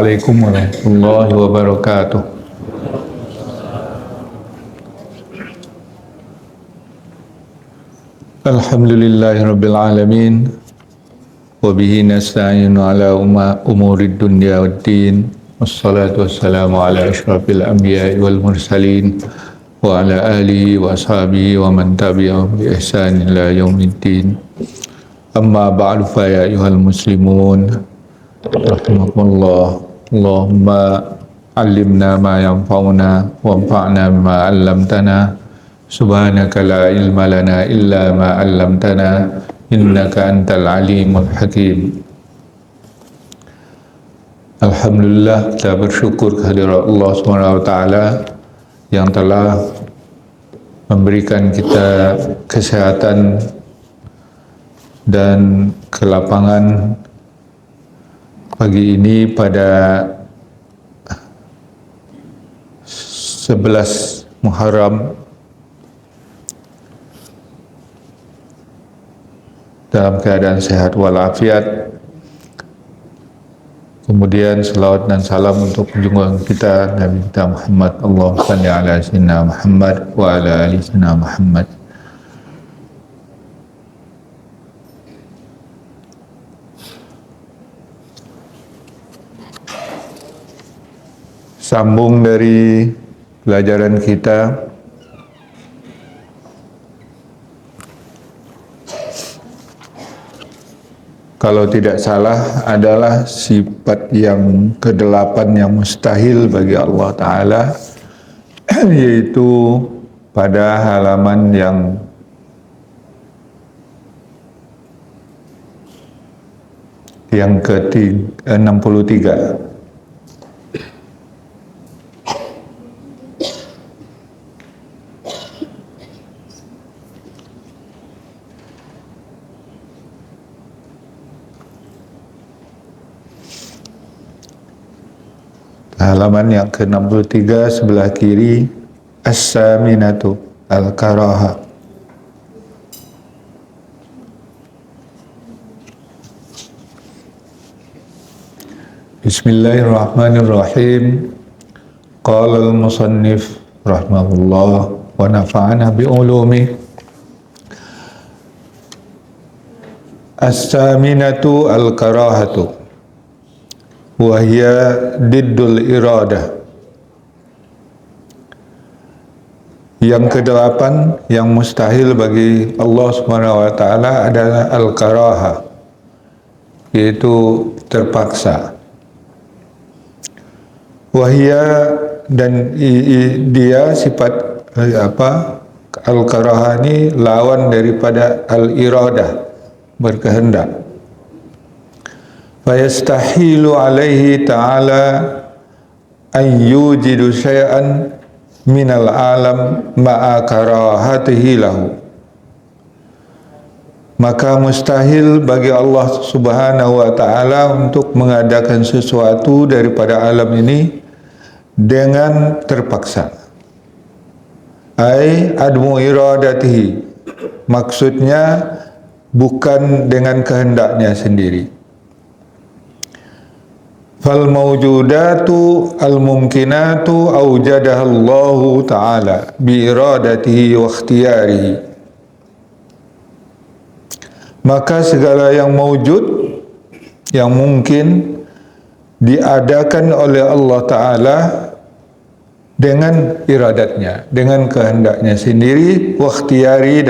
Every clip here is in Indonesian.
Assalamualaikum warahmatullahi wabarakatuh. Alhamdulillahirabbil alamin. Wa bihi nasta'inu ala umurid dunya waddin. Wassalatu wassalamu ala asyrafil anbiya'i wal mursalin wa ala alihi wa ashabihi wa man tabi'ahum bi ihsanin ila yaumiddin. Amma ba'du fa ya ayyuhal muslimun rahimakumullah. Allahumma allimna ma yanfa'una wanfa'na bima 'allamtana. Subhanaka la ilma lana illa ma 'allamtana innaka antal alimul hakim. Alhamdulillah, kita bersyukur kehadirat Allah SWT yang telah memberikan kita kesehatan dan kelapangan pagi ini pada 11 Muharram dalam keadaan sehat walafiat. Kemudian selawat dan salam untuk junjungan kita Nabi kita Muhammad, Allahumma shalli ala sayyidina Muhammad wa ala ali sayyidina Muhammad. Sambung dari pelajaran kita kalau tidak salah adalah sifat yang ke-8 yang mustahil bagi Allah Ta'ala, yaitu pada halaman yang ke-63. Halaman yang ke-63 sebelah kiri, as-saminatu al-karaha. Bismillahirrahmanirrahim. Qala al-musannif rahimahullah wa nafa'ana bi ulumi. As-saminatu al-karahatu wahya diddul iradah. Yang ke-8 yang mustahil bagi Allah Subhanahu wa taala adalah al-karaha, yaitu terpaksa. Wahya, dan dia sifat al-karaha ini lawan daripada al-iradah, berkehendak. Fayastahilu alaihi ta'ala an yujidu syai'an minal alam ma'a karahatihi lahu. Maka mustahil bagi Allah Subhanahu wa ta'ala untuk mengadakan sesuatu daripada alam ini dengan terpaksa. Ai admu iradatihi, maksudnya bukan dengan kehendaknya sendiri. Fal mawjudatu al mumkinatu awjadaha Allah Ta'ala bi iradatihi wa ikhtiyarihi. Maka segala yang mawjud, yang mungkin, diadakan oleh Allah Ta'ala dengan iradatnya, dengan kehendaknya sendiri, wa ikhtiyari,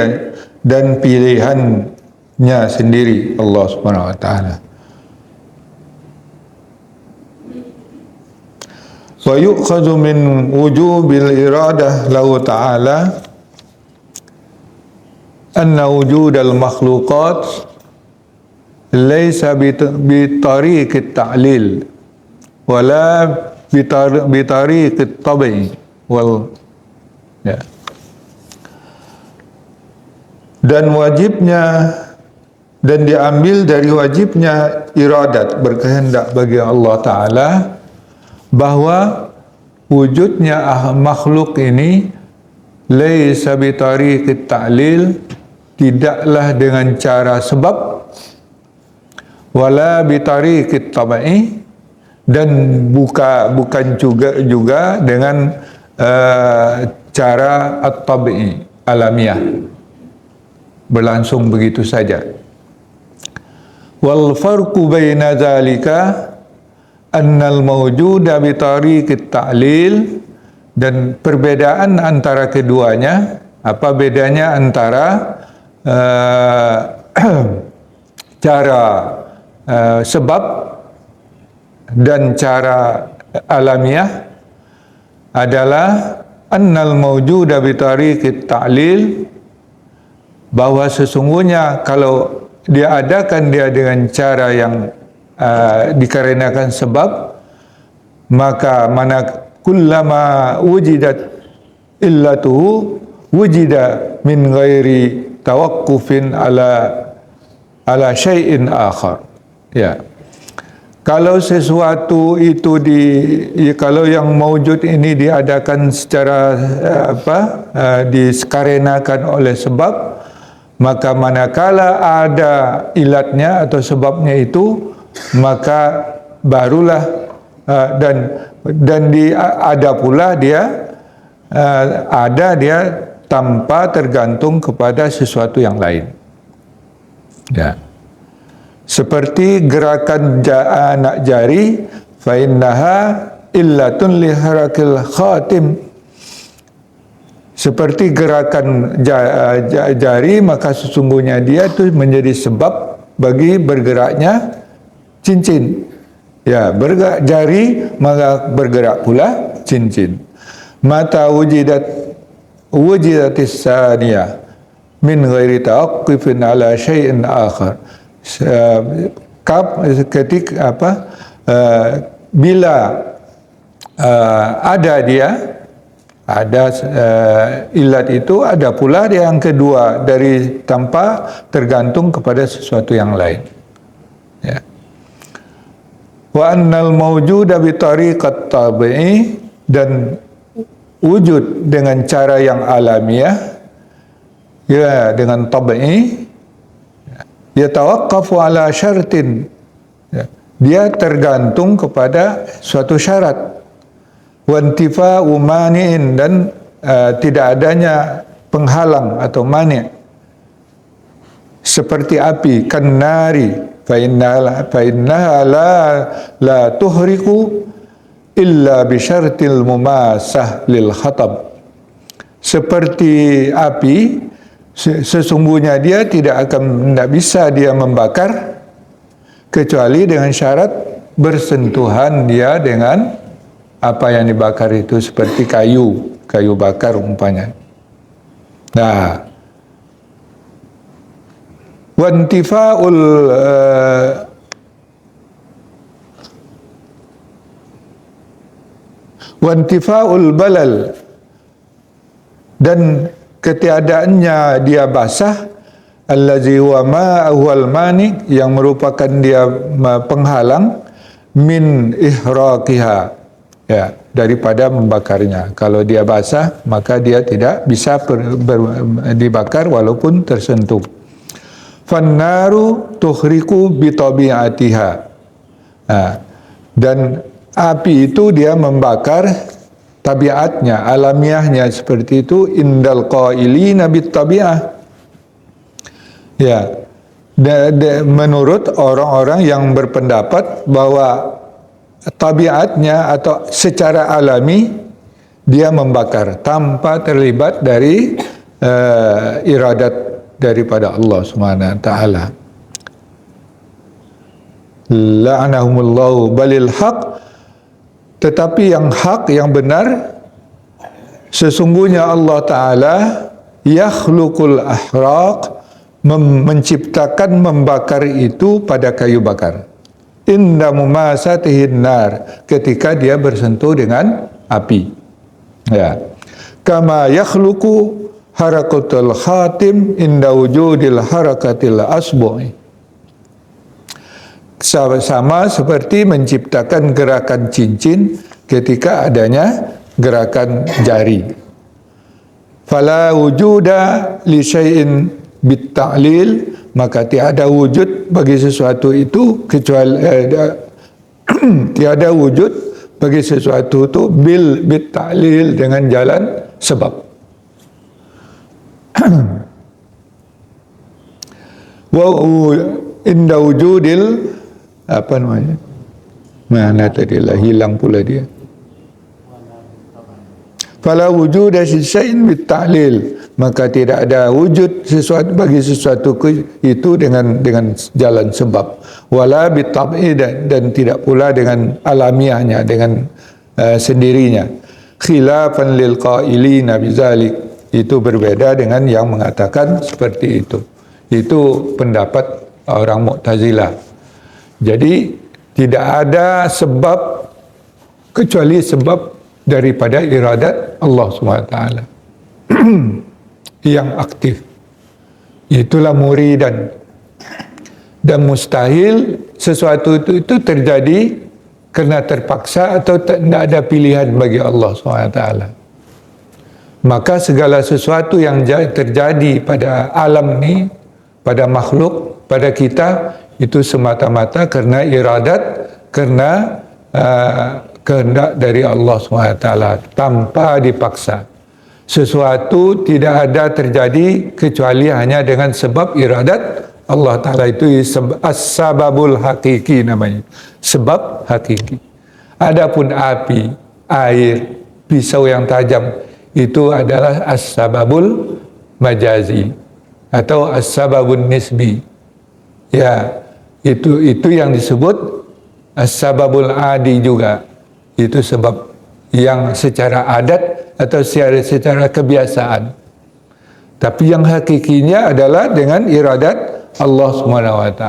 dan pilihannya sendiri Allah Subhanahu wa Ta'ala. Wa yu'khadhu min wujubil iradah lahu ta'ala anna wujudal makhluqat laysa bi tariqit ta'lil wala bi tariqit tab'i wal ya. Dan wajibnya, dan diambil dari wajibnya iradat, berkehendak bagi Allah Ta'ala, bahwa wujudnya makhluk ini laisa bi tariqit ta'lil, tidaklah dengan cara sebab, wala bi tariqit tab'i, dan bukan juga dengan cara at-tabi'i, alamiah, berlangsung begitu saja. Wal farqu baina dzalika annal mawjuda bi tariqit ta'lil, dan perbedaan antara keduanya, apa bedanya antara cara sebab dan cara alamiah adalah annal mawjuda bi tariqit ta'lil, bahwa sesungguhnya kalau diadakan dia dengan cara yang dikarenakan sebab, maka mana kullama wujidat illatuhu wujida min ghairi tawaqqufin ala syai'in akhar. Ya. Kalau sesuatu itu kalau yang mawjud ini diadakan secara dikarenakan oleh sebab, maka manakala ada ilatnya atau sebabnya itu, maka barulah ada pula dia tanpa tergantung kepada sesuatu yang lain. Ya. Seperti gerakan anak jari, fa innaha illatun li harakil khatim. Seperti gerakan jari, maka sesungguhnya dia itu menjadi sebab bagi bergeraknya cincin. Ya, bergerak jari, maka bergerak pula cincin. Mata wujidatis saniyah min ghairi tawaqqufin ala syai'in akhar. Bila ada ilat itu, ada pula yang kedua dari tanpa tergantung kepada sesuatu yang lain. Ya. Wa annal mawjuda bi tariqat tabi'i, dan wujud dengan cara yang alamiah, ya, dengan tabi'i, yatawaqqafu ala syartin, ya, dia tergantung kepada suatu syarat, wantifa'u mani'in, dan tidak adanya penghalang atau mani', seperti api, kannari fa innaha la tuhriqu illa bi syartil mumasah lil khatab. Seperti api, sesungguhnya dia tidak bisa dia membakar kecuali dengan syarat bersentuhan dia dengan apa yang dibakar itu, seperti kayu bakar umpamanya. Nah, wantifa'ul balal, dan ketiadaannya dia basah, allazi huwa ma'huwal mani, yang merupakan dia penghalang, min ihraqiha, ya, daripada membakarnya. Kalau dia basah, maka dia tidak bisa dibakar walaupun tersentuh. Fannaru tuhriku bitabi'atiha. Nah, dan api itu dia membakar tabiatnya, alamiahnya seperti itu, indal qailina bitabi'ah. Ya, menurut orang-orang yang berpendapat bahwa tabiatnya atau secara alami dia membakar tanpa terlibat dari iradat daripada Allah Subhanahu wa taala. La'anahumullahu balil haq, tetapi yang hak, yang benar, sesungguhnya Allah Ta'ala yakhluqul ahraq, menciptakan membakar itu pada kayu bakar. Inda mumasatihin nar, ketika dia bersentuh dengan api. Ya. Kama yakhluqu harakatul khatim inda wujudil harakatil asbu'i. Sama seperti menciptakan gerakan cincin ketika adanya gerakan jari. Fala wujuda li syai'in bit ta'lil, maka tiada wujud bagi sesuatu itu kecuali Tiada wujud bagi sesuatu tu bil ta'lil, dengan jalan sebab. Wa inda wujudil apa namanya? Mana tadilah hilang pula dia. Fala wujuda syai'in bit ta'lil, maka tidak ada wujud sesuatu bagi sesuatu itu dengan jalan sebab. Wala bit tab'i, dan tidak pula dengan alamiahnya, dengan sendirinya. Khilafan lil qailina bizalik, itu berbeda dengan yang mengatakan seperti itu. Itu pendapat orang Mu'tazilah. Jadi tidak ada sebab kecuali sebab daripada iradat Allah SWT yang aktif. Itulah muridan. Dan mustahil sesuatu itu terjadi kerana terpaksa atau tidak ada pilihan bagi Allah SWT. Maka segala sesuatu yang terjadi pada alam ni, pada makhluk, pada kita, itu semata-mata kerana iradat, kerana kehendak dari Allah SWT, tanpa dipaksa. Sesuatu tidak ada terjadi kecuali hanya dengan sebab iradat Allah Ta'ala. Itu as-sababul hakiki namanya, sebab hakiki. Adapun api, air, pisau yang tajam, itu adalah as-sababul majazi atau as-sababun nisbi. Ya, itu yang disebut as-sababul adi juga. Itu sebab yang secara adat atau secara kebiasaan. Tapi yang hakikinya adalah dengan iradat Allah SWT,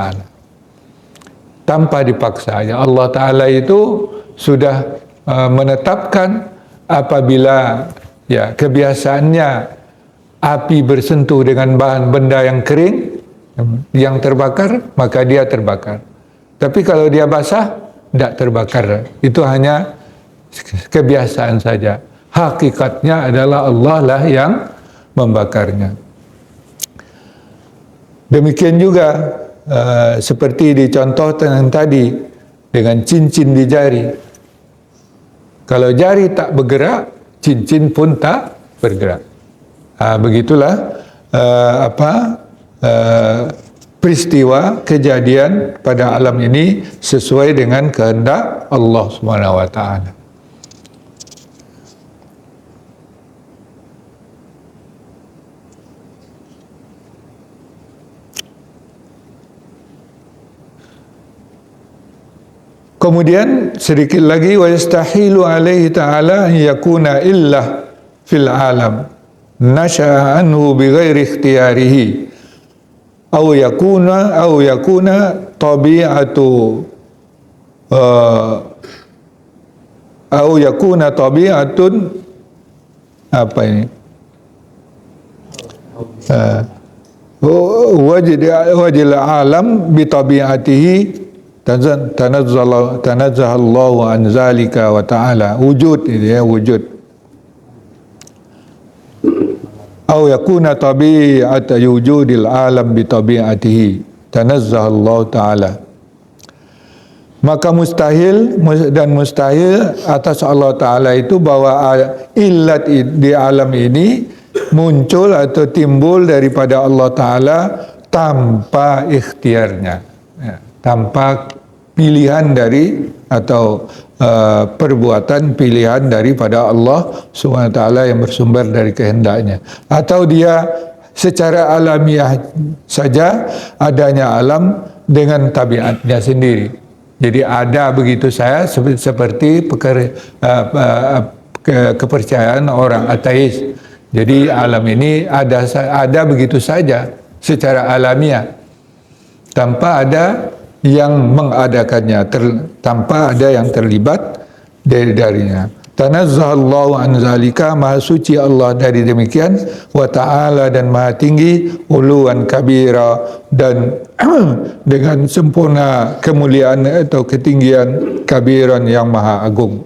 tanpa dipaksa. Allah Ta'ala itu sudah menetapkan apabila ya kebiasaannya api bersentuh dengan bahan benda yang kering, yang terbakar, maka dia terbakar. Tapi kalau dia basah, tidak terbakar. Itu hanya kebiasaan saja. Hakikatnya adalah Allah lah yang membakarnya. Demikian juga seperti dicontohkan tadi dengan cincin di jari. Kalau jari tak bergerak, cincin pun tak bergerak. Begitulah peristiwa kejadian pada alam ini sesuai dengan kehendak Allah SWT. Kemudian sedikit lagi, wa yastahilu alaihi ta'ala yakuna illa fil alam nasha'a anhu bighairi ikhtiyarihi aw yakuna tabi'atun apa ini wajil alam bi tabi'atihi tanazzaha Allah an zalika wa ta'ala. Wujud itu ya, wujud. Atau yakuna tabi'ata wujudil alam bi tabi'atihi tanazzaha Allah ta'ala. Maka mustahil atas Allah Ta'ala itu bahwa illat di alam ini muncul atau timbul daripada Allah Ta'ala tanpa ikhtiarnya, ya, tanpa pilihan dari atau perbuatan pilihan daripada Allah SWT yang bersumber dari kehendaknya, atau dia secara alamiah saja adanya alam dengan tabiatnya sendiri. Jadi ada begitu saya seperti kepercayaan orang ateis. Jadi alam ini ada begitu saja secara alamiah, tanpa ada yang mengadakannya, tanpa ada yang terlibat darinya. Tanazzahallahu an zalika, maha suci Allah dari demikian, wa ta'ala, dan maha tinggi, uluan kabira, dan dengan sempurna kemuliaan atau ketinggian, kabiran yang maha agung.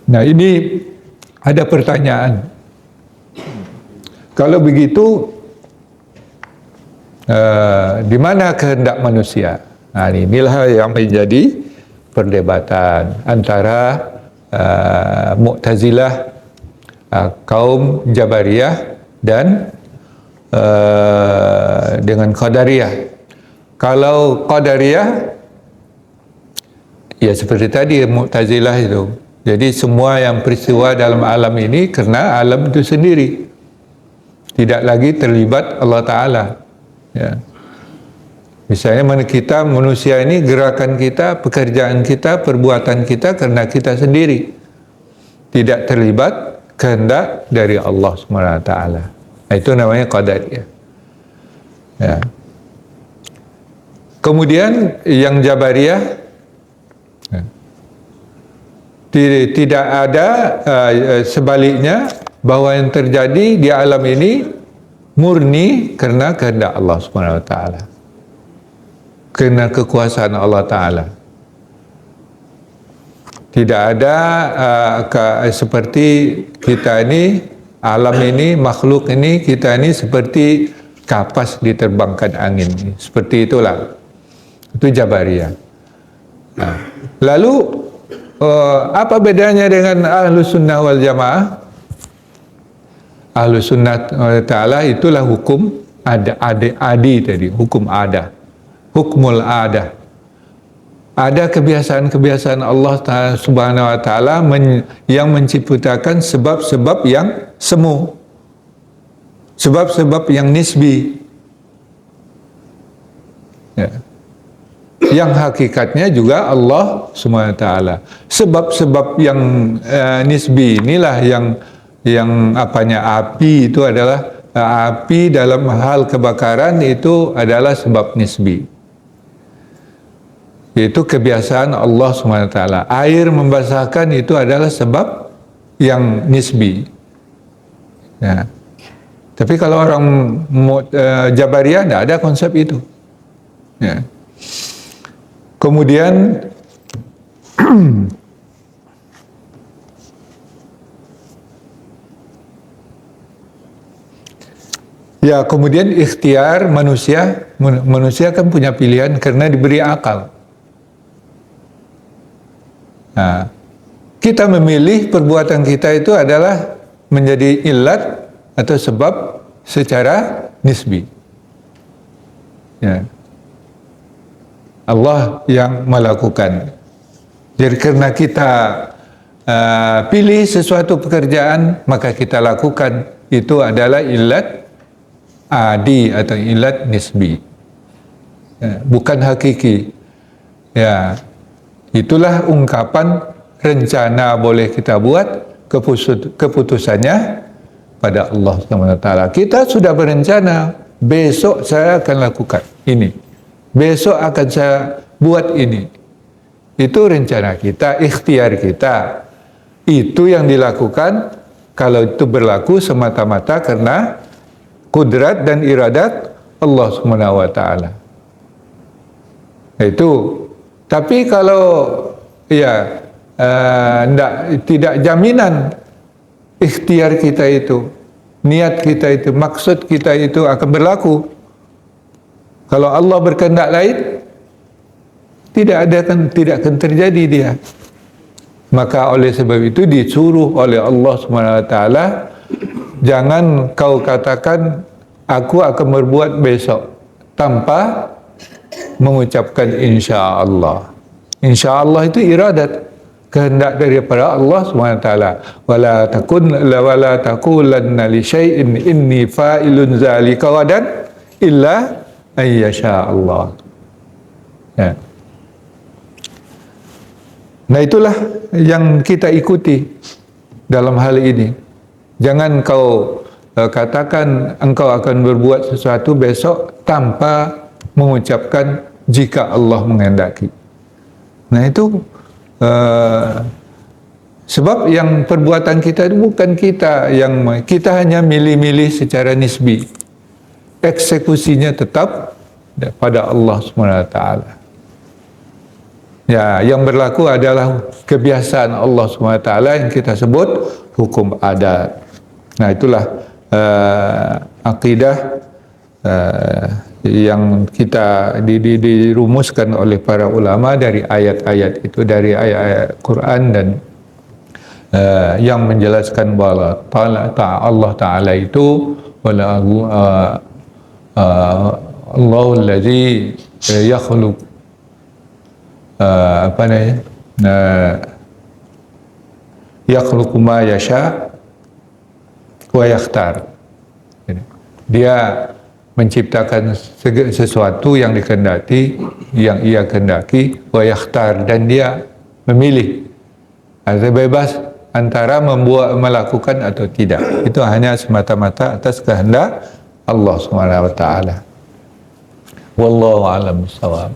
Nah, ini ada pertanyaan. Kalau begitu, di mana kehendak manusia. Inilah yang menjadi perdebatan antara Mu'tazilah, kaum Jabariyah dan dengan Qadariyah. Kalau Qadariyah, ya seperti tadi Mu'tazilah itu. Jadi semua yang peristiwa dalam alam ini kerana alam itu sendiri, tidak lagi terlibat Allah Ta'ala. Ya. Misalnya kita manusia ini, gerakan kita, pekerjaan kita, perbuatan kita kerana kita sendiri, tidak terlibat kehendak dari Allah SWT. Itu namanya Qadariyah. Ya. Kemudian yang Jabariyah, ya, tidak ada sebaliknya, bahwa yang terjadi di alam ini murni kerana kehendak Allah SWT, kerana kekuasaan Allah Ta'ala. Tidak ada seperti kita ini, alam ini, makhluk ini, kita ini seperti kapas diterbangkan angin. Seperti itulah. Itu Jabariyah. Nah, lalu apa bedanya dengan Ahlus Sunnah wal Jamaah? Ahlus Sunnah wal Ta'ala itulah hukum adi tadi, hukum ada. Hukmul ada. Ada kebiasaan-kebiasaan Allah Subhanahu wa Ta'ala yang menciptakan sebab-sebab yang semu, sebab-sebab yang nisbi, ya, yang hakikatnya juga Allah Subhanahu wa Ta'ala. Sebab-sebab yang nisbi inilah yang apanya, api itu adalah api dalam hal kebakaran itu adalah sebab nisbi. Itu kebiasaan Allah SWT. Air membasahkan itu adalah sebab yang nisbi. Ya. Tapi kalau orang Jabariyah tidak ada konsep itu. Ya. Kemudian ya, kemudian ikhtiar manusia kan punya pilihan karena diberi akal. Nah, kita memilih perbuatan kita itu adalah menjadi ilat atau sebab secara nisbi. Ya. Allah yang melakukan. Jadi karena kita pilih sesuatu pekerjaan, maka kita lakukan. Itu adalah ilat adi atau ilat nisbi. Ya, bukan hakiki. Ya. Itulah ungkapan rencana boleh kita buat, keputusannya pada Allah SWT. Kita sudah berencana, besok saya akan lakukan ini, besok akan saya buat ini. Itu rencana kita, ikhtiar kita. Itu yang dilakukan kalau itu berlaku semata-mata karena kudrat dan iradat Allah SWT. Itu. Tapi kalau ya tidak jaminan ikhtiar kita itu, niat kita itu, maksud kita itu akan berlaku. Kalau Allah berkehendak lain, tidak akan terjadi dia. Maka oleh sebab itu disuruh oleh Allah SWT, jangan kau katakan aku akan berbuat besok tanpa mengucapkan insya Allah. Insya Allah itu iradat, kehendak daripada Allah SWT. Wala taqulanna li syai'in inni fa'ilun zalika gadan illa ayyasha Allah. Ya. Nah, itulah yang kita ikuti dalam hal ini. Jangan kau katakan engkau akan berbuat sesuatu besok tanpa mengucapkan jika Allah menghendaki. Nah, itu sebab yang perbuatan kita itu bukan kita hanya milih-milih secara nisbi. Eksekusinya tetap pada Allah SWT. Ya, yang berlaku adalah kebiasaan Allah SWT yang kita sebut hukum adat. Nah, itulah akidah yang kita dirumuskan oleh para ulama dari ayat-ayat itu, dari ayat-ayat Quran dan yang menjelaskan bahwa Allah Ta'ala itu Allahul ladzi yakhluq apa namanya, yakhluqu ma yasha wa yakhtar. Dia menciptakan sesuatu yang dikehendaki, yang ia kehendaki, wa yakhtar, dan dia memilih. Ada bebas antara melakukan atau tidak. Itu hanya semata-mata atas kehendak Allah Subhanahu wa taala. Wallahu a'lam bishawab.